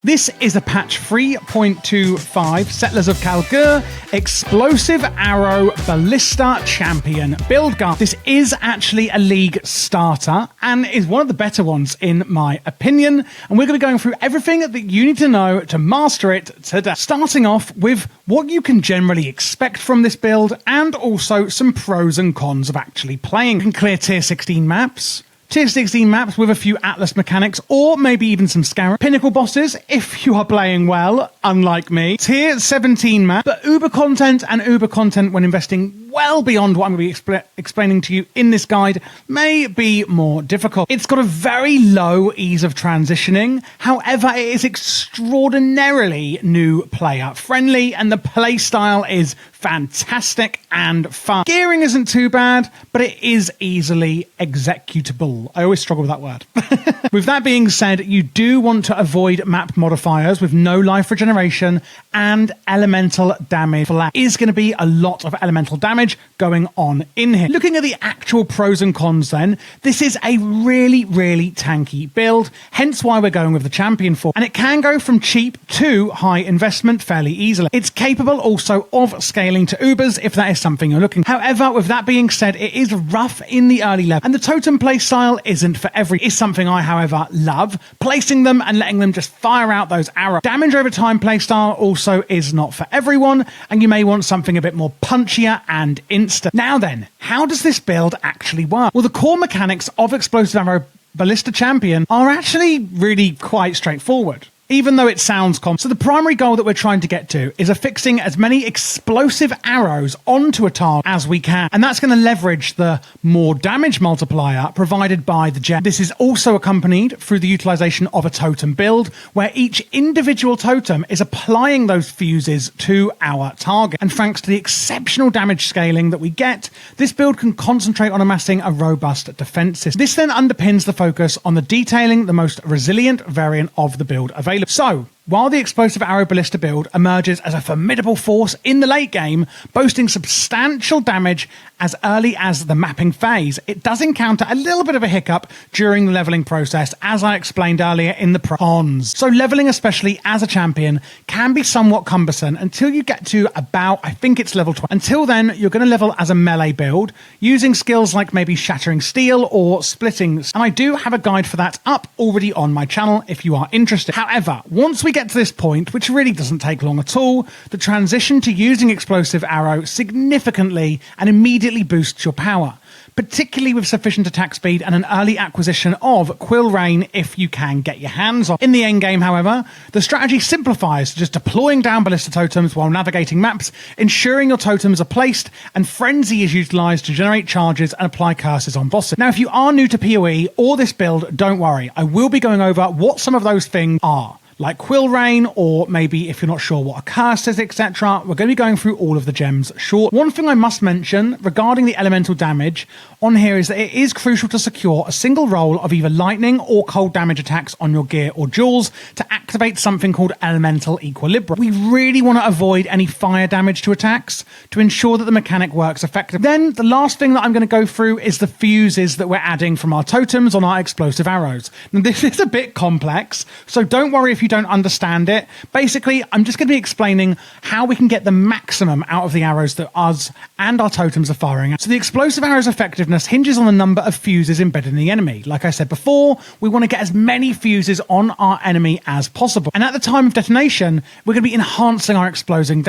This is a patch 3.25 Settlers of Kalguur Explosive Arrow Ballista Champion build guide. This is actually a league starter and is one of the better ones in my opinion. And we're going to be going through everything that you need to know to master it today. Starting off with what you can generally expect from this build and also some pros and cons of actually playing. You can clear tier 16 maps. Tier 16 maps with a few Atlas mechanics, or maybe even some Scarab. Pinnacle bosses, if you are playing well, unlike me. Tier 17 map, but Uber content and Uber content when investing well beyond what I'm going to be explaining to you in this guide may be more difficult. It's got a very low ease of transitioning. However, it is extraordinarily new player friendly and the play style is fantastic and fun. Gearing isn't too bad, but it is easily executable. I always struggle with that word. With that being said, you do want to avoid map modifiers with no life regeneration and elemental damage. Flat is going to be a lot of elemental damage going on in here. Looking at the actual pros and cons then, this is a really tanky build, hence why we're going with the champion for. And it can go from cheap to high investment fairly easily. It's capable also of scaling to Ubers if that is something you're looking for. However, with that being said, it is rough in the early level and the totem play style isn't for every. It's something I, however, love. Placing them and letting them just fire out those arrows. Damage over time play style also is not for everyone and you may want something a bit more punchier and instant. Now then, how does this build actually work? Well, the core mechanics of Explosive Arrow Ballista Champion are actually really quite straightforward, even though it sounds complex. So the primary goal that we're trying to get to is affixing as many explosive arrows onto a target as we can. And that's going to leverage the more damage multiplier provided by the gem. This is also accompanied through the utilization of a totem build, where each individual totem is applying those fuses to our target. And thanks to the exceptional damage scaling that we get, this build can concentrate on amassing a robust defense system. This then underpins the focus on the detailing the most resilient variant of the build available. So, while the Explosive Arrow Ballista build emerges as a formidable force in the late game, boasting substantial damage as early as the mapping phase, it does encounter a little bit of a hiccup during the leveling process, as I explained earlier in the cons. So leveling, especially as a champion, can be somewhat cumbersome until you get to about, I think it's level 20. Until then, you're going to level as a melee build, using skills like maybe Shattering Steel or Splitting. And I do have a guide for that up already on my channel if you are interested. However, once we get to this point, which really doesn't take long at all, the transition to using Explosive Arrow significantly and immediately boosts your power, particularly with sufficient attack speed and an early acquisition of Quill Rain if you can get your hands on. In the endgame, however, the strategy simplifies to just deploying down ballista totems while navigating maps, ensuring your totems are placed, and Frenzy is utilized to generate charges and apply curses on bosses. Now, if you are new to PoE or this build, don't worry, I will be going over what some of those things are, like Quill Rain, or maybe if you're not sure what a curse is, etc. We're going to be going through all of the gems short. One thing I must mention regarding the elemental damage on here is that it is crucial to secure a single roll of either lightning or cold damage attacks on your gear or jewels to activate something called elemental equilibrium. We really want to avoid any fire damage to attacks to ensure that the mechanic works effectively. Then the last thing that I'm going to go through is the fuses that we're adding from our totems on our explosive arrows. Now this is a bit complex, so don't worry if you don't understand it. Basically, I'm just going to be explaining how we can get the maximum out of the arrows that us and our totems are firing at. So the explosive arrow's effectiveness hinges on the number of fuses embedded in the enemy. Like I said before, we want to get as many fuses on our enemy as possible. And at the time of detonation, we're going to be enhancing our explosion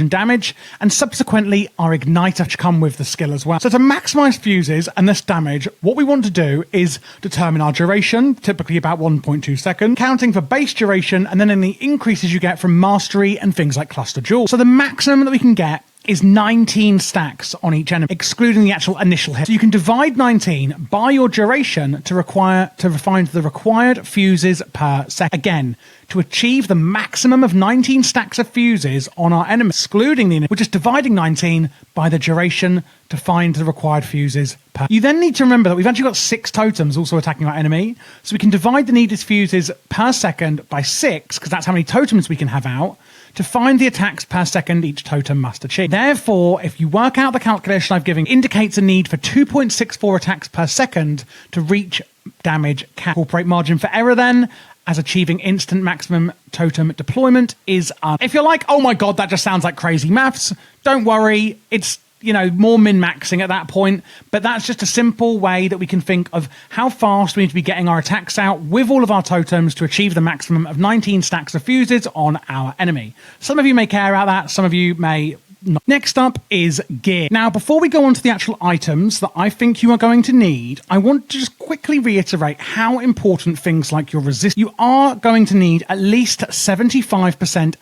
damage and subsequently our igniter to come with the skill as well. So to maximize fuses and this damage, what we want to do is determine our duration, typically about 1.2 seconds, counting for base duration and then any increases you get from mastery and things like cluster jewels. So the maximum that we can get is 19 stacks on each enemy, excluding the actual initial hit. So you can divide 19 by your duration to find the required fuses per second. Again, to achieve the maximum of 19 stacks of fuses on our enemy, excluding the initial, we're just dividing 19 by the duration to find the required fuses per. You then need to remember that we've actually got 6 totems also attacking our enemy, so we can divide the needed fuses per second by 6, because that's how many totems we can have out, to find the attacks per second each totem must achieve. Therefore, if you work out the calculation I've given, indicates a need for 2.64 attacks per second to reach damage cap. Incorporate margin for error then, as achieving instant maximum totem deployment is If you're like, oh my god, that just sounds like crazy maths, don't worry, it's more min-maxing at that point, but that's just a simple way that we can think of how fast we need to be getting our attacks out with all of our totems to achieve the maximum of 19 stacks of fuses on our enemy. Some of you may care about that, some of you may not. Next up is gear. Now, before we go on to the actual items that I think you are going to need, I want to just quickly reiterate how important things like your resist. You are going to need at least 75%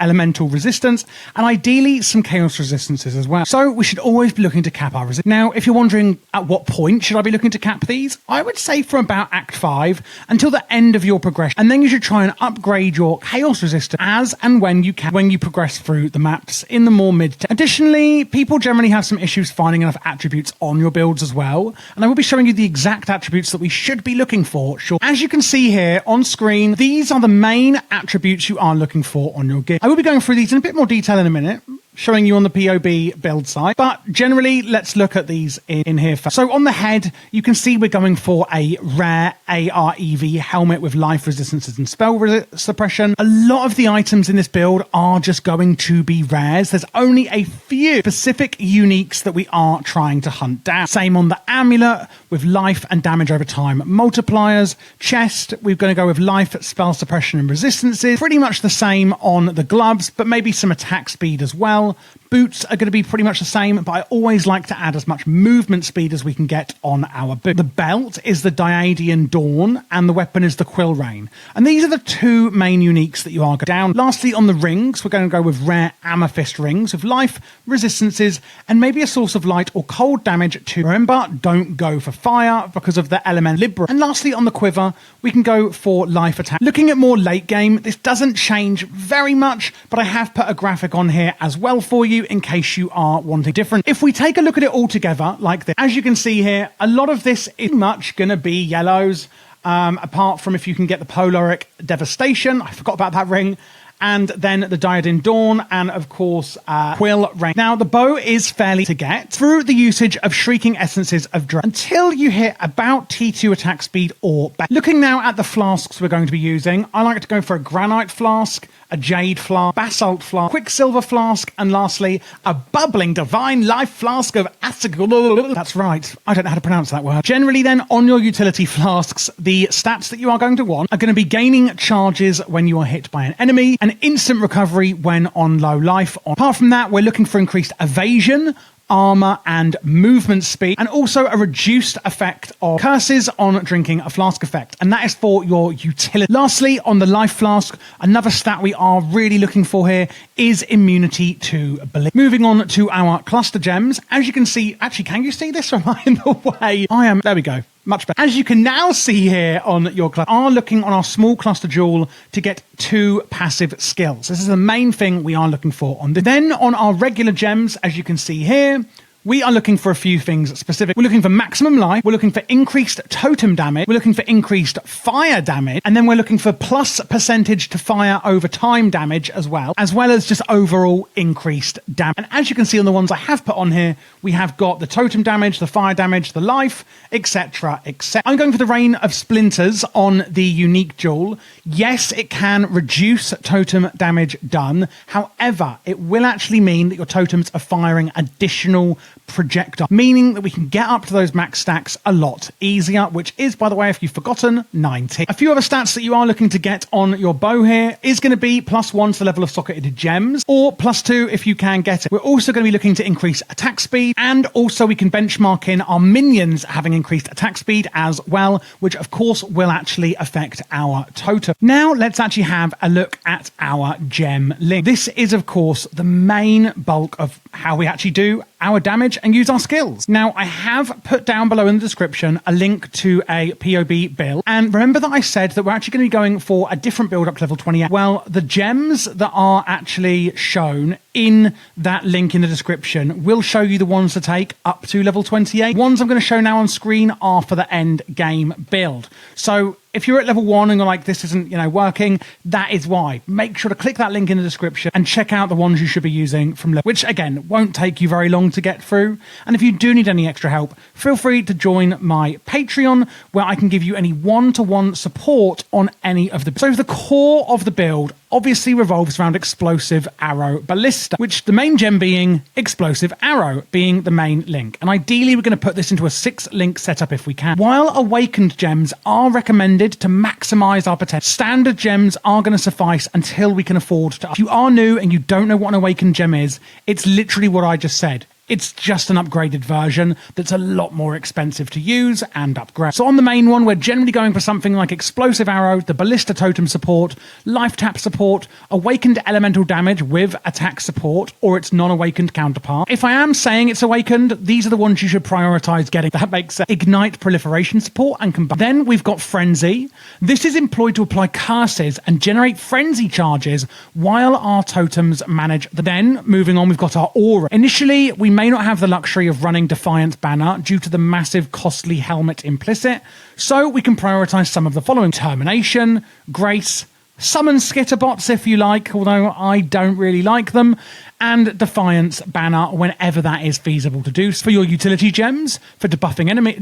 elemental resistance, and ideally some chaos resistances as well. So we should always be looking to cap our resistance. Now, if you're wondering at what point should I be looking to cap these, I would say from about Act 5 until the end of your progression, and then you should try and upgrade your chaos resistance as and when you can, when you progress through the maps in the more mid. Additionally, people generally have some issues finding enough attributes on your builds as well, and I will be showing you the exact attributes that we should be looking for. Sure. As you can see here on screen, these are the main attributes you are looking for on your gear. I will be going through these in a bit more detail in a minute, showing you on the PoB build side, but generally let's look at these in here first. So on the head, you can see we're going for a rare AREV helmet with life resistances and spell suppression. A lot of the items in this build are just going to be rares. There's only a few specific uniques that we are trying to hunt down. Same on the amulet with life and damage over time multipliers. Chest, we're going to go with life, spell suppression and resistances. Pretty much the same on the gloves, but maybe some attack speed as well. Boots are going to be pretty much the same, but I always like to add as much movement speed as we can get on our boot. The belt is the Diadian Dawn, and the weapon is the Quill Rain. And these are the two main uniques that you are going down. Lastly, on the rings, we're going to go with rare amethyst rings with life, resistances, and maybe a source of light or cold damage too. Remember, don't go for fire because of the element Libra. And lastly, on the quiver, we can go for life attack. Looking at more late game, this doesn't change very much, but I have put a graphic on here as well for you in case you are wanting different. If we take a look at it all together like this, as you can see here, a lot of this is much going to be yellows, apart from if you can get the Polaric Devastation. I forgot about that ring. And then the Diadem Dawn, and of course, Quill Rain. Now, the bow is fairly to get through the usage of Shrieking Essences of Dread until you hit about T2 attack speed or better. Looking now at the flasks we're going to be using, I like to go for a Granite Flask, a Jade Flask, Basalt Flask, Quicksilver Flask, and lastly, a Bubbling Divine Life Flask of Acid. That's right, I don't know how to pronounce that word. Generally then, on your utility flasks, the stats that you are going to want are going to be gaining charges when you are hit by an enemy, an instant recovery when on low life. Apart from that, we're looking for increased evasion, armor and movement speed, and also a reduced effect of curses on drinking a flask effect, and that is for your utility. Lastly, on the life flask, another stat we are really looking for here is immunity to bleed. Moving on to our cluster gems, as you can see, actually, can you see this, or am I in the way? There we go. Much better. As you can now see here on your cluster, are looking on our small cluster jewel to get 2 passive skills. This is the main thing we are looking for on this. Then on our regular gems, as you can see here, we are looking for a few things specific. We're looking for maximum life, we're looking for increased totem damage, we're looking for increased fire damage, and then we're looking for plus percentage to fire over time damage as well as just overall increased damage. And as you can see on the ones I have put on here, we have got the totem damage, the fire damage, the life, etc, etc. I'm going for the Rain of Splinters on the unique jewel. Yes, it can reduce totem damage done. However, it will actually mean that your totems are firing additional projectile, meaning that we can get up to those max stacks a lot easier, which is, by the way, if you've forgotten, 90. A few other stats that you are looking to get on your bow here is going to be +1 to the level of socketed gems, or +2 if you can get it. We're also going to be looking to increase attack speed, and also we can benchmark in our minions having increased attack speed as well, which of course will actually affect our totem. Now let's actually have a look at our gem link. This is of course the main bulk of how we actually do our damage and use our skills. Now, I have put down below in the description a link to a PoB build, and remember that I said that we're actually going to be going for a different build up to level 28. Well, the gems that are actually shown in that link in the description will show you the ones to take up to level 28. Ones I'm going to show now on screen are for the end game build. So If you're at level 1 and you're like, this isn't, working, that is why. Make sure to click that link in the description and check out the ones you should be using from level, which again, won't take you very long to get through. And if you do need any extra help, feel free to join my Patreon, where I can give you any one-to-one support on any of the... So the core of the build obviously revolves around Explosive Arrow Ballista, which the main gem being Explosive Arrow being the main link. And ideally, we're going to put this into a 6-link setup if we can. While Awakened gems are recommended to maximize our potential, standard gems are going to suffice until we can afford to... If you are new and you don't know what an Awakened gem is, it's literally what I just said. It's just an upgraded version that's a lot more expensive to use and upgrade. So on the main one, we're generally going for something like Explosive Arrow, the Ballista Totem support, Life Tap support, Awakened Elemental Damage with attack support, or its non-awakened counterpart. If I am saying it's awakened, these are the ones you should prioritize getting. That makes sense. Ignite Proliferation support and combine. Then we've got Frenzy. This is employed to apply curses and generate frenzy charges while our totems manage the... Then, moving on, we've got our Aura. Initially, we may not have the luxury of running Defiant Banner due to the massive costly helmet implicit, so we can prioritize some of the following: Termination, Grace, Summon Skitterbots if you like, although I don't really like them, and Defiance Banner whenever that is feasible to do. For your utility gems, for debuffing enemies,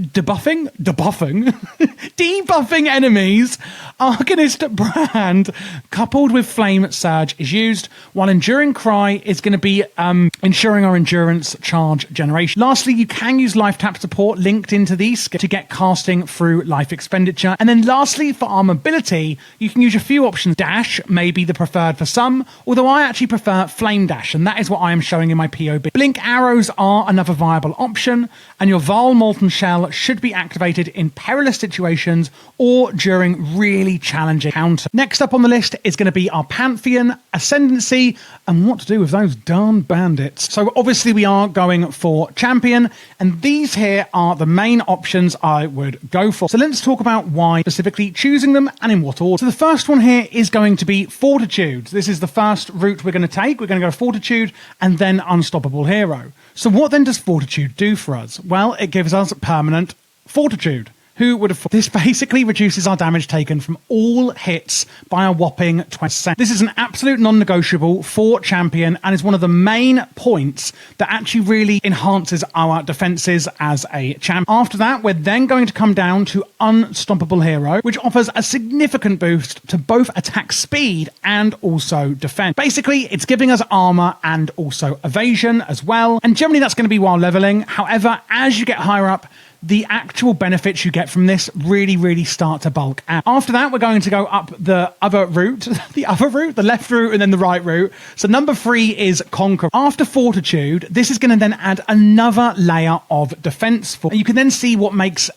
Arcanist Brand coupled with Flame Surge is used, while Enduring Cry is going to be ensuring our endurance charge generation. Lastly, you can use Life Tap support linked into these to get casting through life expenditure. And then lastly, for our mobility, you can use a few options. Dash may be the preferred for some, although I actually prefer Flame Dash, and that is what I am showing in my POB. Blink Arrows are another viable option, and your Vile Molten Shell should be activated in perilous situations or during really challenging encounters. Next up on the list is going to be our Pantheon, Ascendancy, and what to do with those darn bandits. So obviously we are going for Champion, and these here are the main options I would go for. So let's talk about why specifically choosing them and in what order. So the first one here is going to be Fortitude. This is the first route we're going to take. We're going to go Fortitude and then Unstoppable Hero. So what then does Fortitude do for us? Well, it gives us permanent Fortitude. Who would have... This basically reduces our damage taken from all hits by a whopping 20%. This is an absolute non-negotiable for Champion and is one of the main points that actually really enhances our defenses as a champion. After that, we're then going to come down to Unstoppable Hero, which offers a significant boost to both attack speed and also defense. Basically, it's giving us armor and also evasion as well. And generally, that's going to be while leveling. However, as you get higher up, the actual benefits you get from this really start to bulk out. After that, we're going to go up the other route, the left route, and then the right route. So number 3 is Conquer. After Fortitude, this is going to then add another layer of defense. You can then see what makes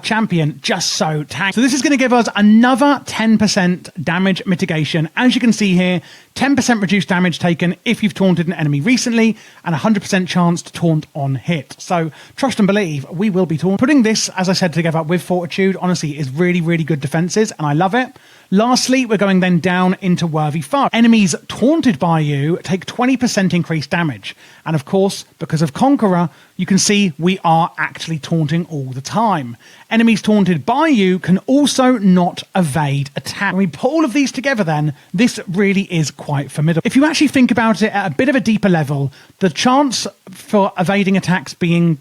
Champion just so tanky. So this is going to give us another 10% damage mitigation. As you can see here, 10% reduced damage taken if you've taunted an enemy recently, and 100% chance to taunt on hit. So trust and believe, we will be taunted. Putting this, as I said, together with Fortitude, honestly, is really good defenses, and I love it. Lastly, we're going then down into Worthy Foe. Enemies taunted by you take 20% increased damage. And of course, because of Conqueror, you can see we are actually taunting all the time. Enemies taunted by you can also not evade attack. When we put all of these together then, this really is quite formidable. If you actually think about it at a bit of a deeper level, the chance for evading attacks being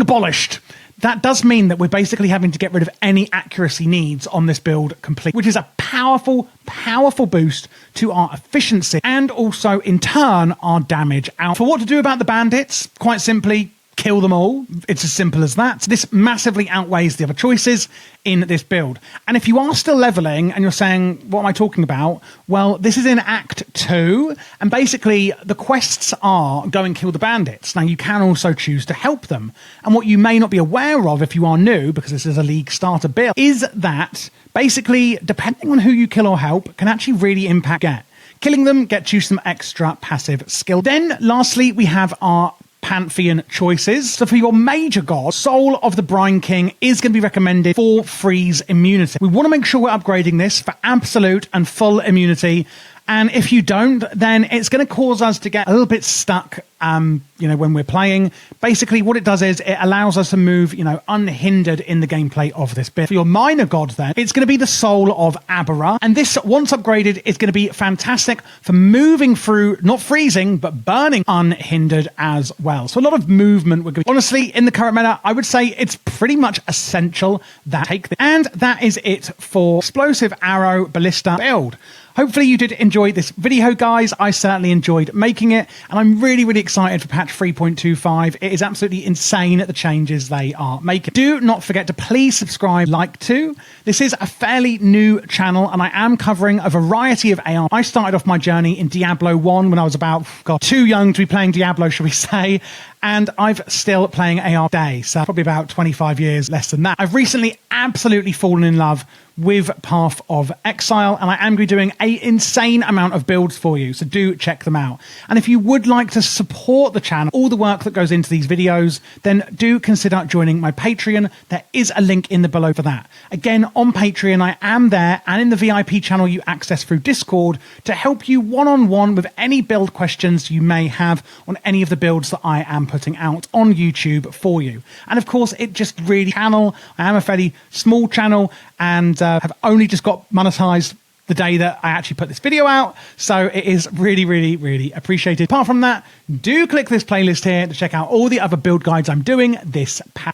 abolished, that does mean that we're basically having to get rid of any accuracy needs on this build completely, which is a powerful boost to our efficiency and also, in turn, our damage out. For what to do about the bandits, quite simply, kill them all. It's as simple as that. This massively outweighs the other choices in this build. And if you are still leveling and you're saying, what am I talking about? Well, this is in Act 2, and basically the quests are go and kill the bandits. Now, you can also choose to help them. And what you may not be aware of if you are new, because this is a League starter build, is that basically, depending on who you kill or help, can actually really impact get. Killing them gets you some extra passive skill. Then, lastly, we have our Pantheon choices. So for your major god, Soul of the Brine King is going to be recommended for freeze immunity. We want to make sure we're upgrading this for absolute and full immunity. And if you don't, then it's going to cause us to get a little bit stuck when we're playing. Basically, what it does is it allows us to move, unhindered in the gameplay of this bit. For your minor god, then, it's going to be the Soul of Abara. And this, once upgraded, is going to be fantastic for moving through, not freezing, but burning unhindered as well. So a lot of movement. Honestly, in the current meta, I would say it's pretty much essential that take this. And that is it for Explosive Arrow Ballista build. Hopefully you did enjoy this video, guys. I certainly enjoyed making it, and I'm really, really excited for patch 3.25. It is absolutely insane the changes they are making. Do not forget to please subscribe, like too. This is a fairly new channel, and I am covering a variety of AR. I started off my journey in Diablo 1 when I was about, too young to be playing Diablo, shall we say, and I've still playing AR today, so probably about 25 years less than that. I've recently absolutely fallen in love with Path of Exile, and I am going to be doing an insane amount of builds for you, so do check them out. And if you would like to support the channel, all the work that goes into these videos, then do consider joining my Patreon. There is a link in the below for that. Again, on Patreon, I am there, and in the VIP channel you access through Discord to help you one-on-one with any build questions you may have on any of the builds that I am putting out on YouTube for you. And of course, it just really channel. I am a fairly small channel, and have only just got monetized the day that I actually put this video out. So it is really, really, really appreciated. Apart from that, do click this playlist here to check out all the other build guides I'm doing this patch.